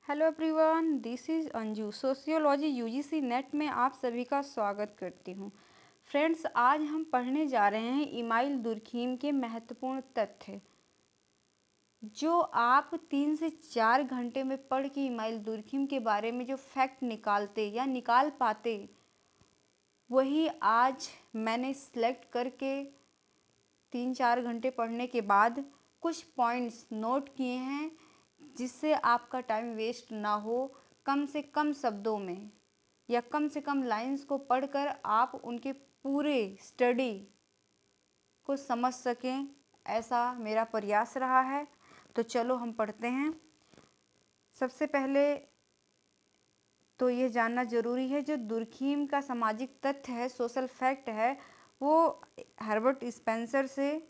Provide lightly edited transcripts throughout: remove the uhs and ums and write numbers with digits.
Hello everyone, this is Anju. Sociology UGC net में आप सभी का स्वागत करती हूँ। फ्रेंड्स, आज हम पढ़ने जा रहे हैं इमाइल दुर्खीम के महत्वपूर्ण तथ्य, जो आप 3 से 4 घंटे में पढ़ के इमाइल दुर्खीम के बारे में जो फैक्ट निकालते या निकाल पाते, वही आज मैंने सेलेक्ट करके 3-4 घंटे पढ़ने के बाद कुछ पॉइंट्स नोट किए हैं, जिससे आपका टाइम वेस्ट ना हो। कम से कम शब्दों में या कम से कम लाइंस को पढ़कर आप उनके पूरे स्टडी को समझ सकें, ऐसा मेरा प्रयास रहा है। तो चलो हम पढ़ते हैं। सबसे पहले तो ये जानना ज़रूरी है, जो दुर्खीम का सामाजिक तथ्य है, सोशल फैक्ट है, वो हर्बर्ट स्पेंसर से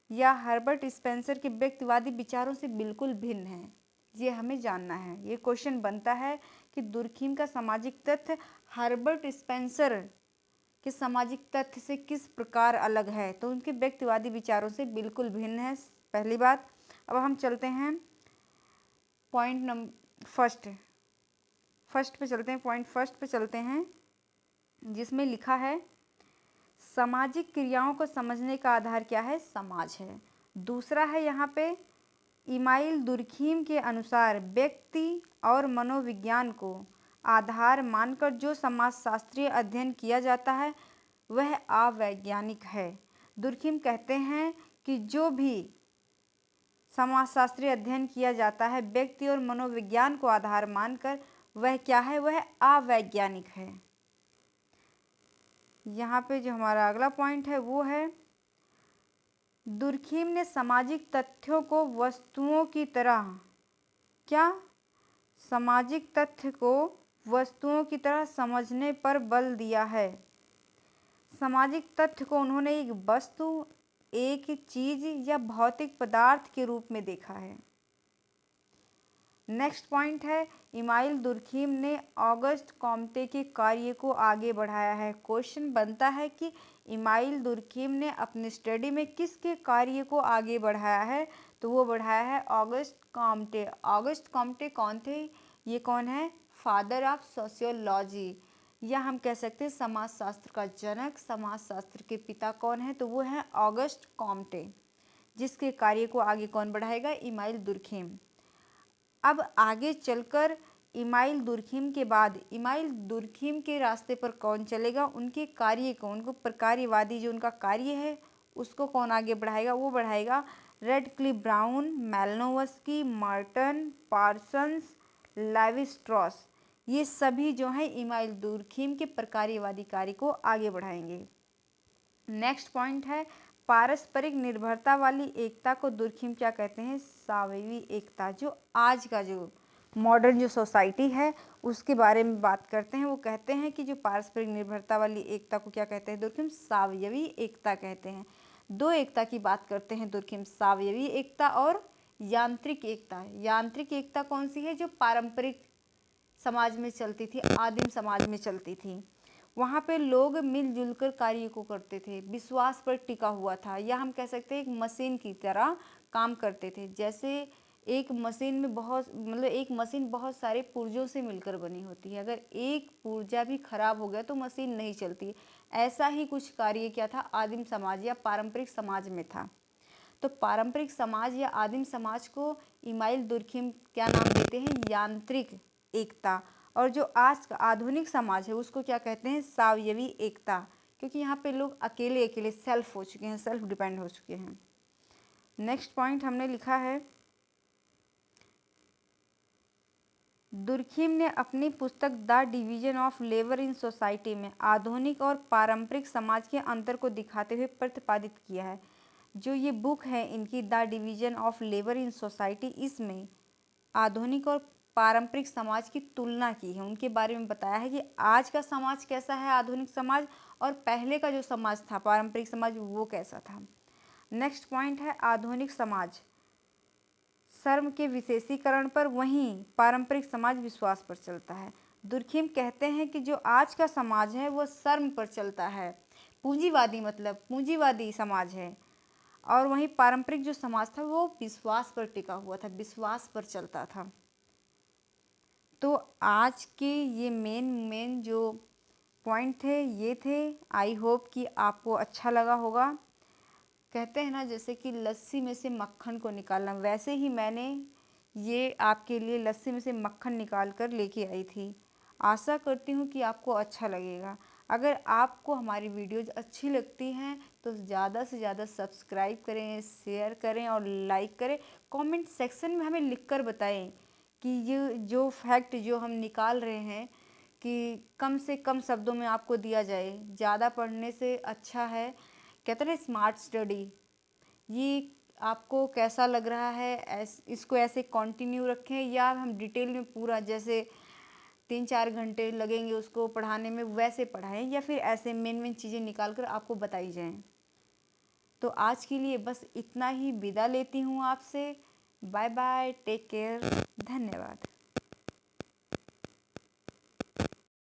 या हर्बर्ट स्पेंसर के व्यक्तिवादी विचारों से बिल्कुल भिन्न है। ये हमें जानना है। ये क्वेश्चन बनता है कि दुर्खीम का सामाजिक तथ्य हर्बर्ट स्पेंसर के सामाजिक तथ्य से किस प्रकार अलग है। तो उनके व्यक्तिवादी विचारों से बिल्कुल भिन्न है, पहली बात। अब हम चलते हैं पॉइंट नंबर फर्स्ट पे चलते हैं। पॉइंट फर्स्ट पे चलते हैं, जिसमें लिखा है सामाजिक क्रियाओं को समझने का आधार क्या है? समाज है। दूसरा है यहाँ पे, इमाइल दुर्खीम के अनुसार व्यक्ति और मनोविज्ञान को आधार मानकर जो समाजशास्त्रीय अध्ययन किया जाता है वह अवैज्ञानिक है। दुर्खीम कहते हैं कि जो भी समाजशास्त्रीय अध्ययन किया जाता है व्यक्ति और मनोविज्ञान को आधार मानकर, वह क्या है? वह अवैज्ञानिक है। यहाँ पे जो हमारा अगला पॉइंट है वो है, दुर्खीम ने सामाजिक तथ्यों को वस्तुओं की तरह सामाजिक तथ्य को वस्तुओं की तरह समझने पर बल दिया है। सामाजिक तथ्य को उन्होंने एक वस्तु, एक चीज या भौतिक पदार्थ के रूप में देखा है। नेक्स्ट पॉइंट है, इमाइल दुर्खीम ने ऑगस्ट कॉम्टे के कार्य को आगे बढ़ाया है। क्वेश्चन बनता है कि इमाइल दुर्खीम ने अपनी स्टडी में किसके कार्य को आगे बढ़ाया है? तो वो बढ़ाया है ऑगस्ट कॉम्टे। ऑगस्ट कॉम्टे कौन थे? ये कौन है? फादर ऑफ सोशियोलॉजी, या हम कह सकते हैं समाजशास्त्र का जनक। समाजशास्त्र के पिता कौन है? तो वो है ऑगस्ट कॉम्टे, जिसके कार्य को आगे कौन बढ़ाएगा? Email Durkheim. अब आगे चलकर इमाइल दुर्खीम के बाद इमाइल दुर्खीम के रास्ते पर कौन चलेगा? उनके कार्य को, उनको प्रकार्यवादी जो उनका कार्य है उसको कौन आगे बढ़ाएगा? वो बढ़ाएगा Radcliffe Brown, Malinowski, Merton, Parsons, Levi Strauss. ये सभी जो हैं इमाइल दुर्खीम के प्रकार्यवादी कार्य को आगे बढ़ाएंगे। नेक्स्ट पॉइंट है, पारस्परिक निर्भरता वाली एकता को दुर्खीम क्या कहते हैं? सावयवी एकता। जो आज का जो मॉडर्न जो सोसाइटी है उसके बारे में बात करते हैं। वो कहते हैं कि जो पारस्परिक निर्भरता वाली एकता को क्या कहते हैं? दुर्खीम सावयवी एकता कहते हैं। दो एकता की बात करते हैं दुर्खीम, सावयवी एकता और यांत्रिक एकता। यांत्रिक एकता कौन सी है? जो पारंपरिक समाज में चलती थी, आदिम समाज में चलती थी। वहाँ पे लोग मिलजुल कर कार्य को करते थे, विश्वास पर टिका हुआ था, या हम कह सकते हैं एक मशीन की तरह काम करते थे। जैसे एक मशीन में एक मशीन बहुत सारे पुर्जों से मिलकर बनी होती है। अगर एक पुर्जा भी खराब हो गया तो मशीन नहीं चलती। ऐसा ही कुछ कार्य क्या था? आदिम समाज या पारंपरिक समाज में था। तो पारंपरिक समाज या आदिम समाज को इमाइल दुर्खीम क्या नाम देते हैं? यांत्रिक एकता। और जो आज का आधुनिक समाज है उसको क्या कहते हैं? सावयवी एकता, क्योंकि यहाँ पे लोग अकेले अकेले सेल्फ हो चुके हैं, सेल्फ डिपेंड हो चुके हैं। नेक्स्ट पॉइंट हमने लिखा है, दुर्खीम ने अपनी पुस्तक the division of labour in society में आधुनिक और पारंपरिक समाज के अंतर को दिखाते हुए प्रतिपादित किया है। जो ये बुक है इनकी, the division of labour in society, इसमें आधुनिक और पारंपरिक समाज की तुलना की है। उनके बारे में बताया है कि आज का समाज कैसा है, आधुनिक समाज, और पहले का जो समाज था, पारंपरिक समाज, वो कैसा था। नेक्स्ट पॉइंट है, आधुनिक समाज श्रम के विशेषीकरण पर, वहीं पारंपरिक समाज विश्वास पर चलता है। दुर्खीम कहते हैं कि जो आज का समाज है वो श्रम पर चलता है, पूंजीवादी, मतलब पूंजीवादी समाज है, और वहीं पारंपरिक जो समाज था वो विश्वास पर टिका हुआ था, विश्वास पर चलता था। तो आज के ये मेन जो पॉइंट थे ये थे। आई होप कि आपको अच्छा लगा होगा। कहते हैं ना जैसे कि लस्सी में से मक्खन को निकालना, वैसे ही मैंने ये आपके लिए लस्सी में से मक्खन निकाल कर लेके आई थी। आशा करती हूँ कि आपको अच्छा लगेगा। अगर आपको हमारी वीडियोज़ अच्छी लगती हैं तो ज़्यादा से ज़्यादा सब्सक्राइब करें, शेयर करें और लाइक करें। कमेंट सेक्शन में हमें लिखकर बताएं कि ये जो फैक्ट जो हम निकाल रहे हैं कि कम से कम शब्दों में आपको दिया जाए, ज़्यादा पढ़ने से अच्छा है। कहते हैं स्मार्ट स्टडी, ये आपको कैसा लग रहा है? इसको ऐसे कंटिन्यू रखें या हम डिटेल में पूरा जैसे 3-4 घंटे लगेंगे उसको पढ़ाने में वैसे पढ़ाएं, या फिर ऐसे मेन चीज़ें निकाल कर आपको बताई जाएं। तो आज के लिए बस इतना ही, विदा लेती हूँ आपसे। बाय बाय, टेक केयर, धन्यवाद।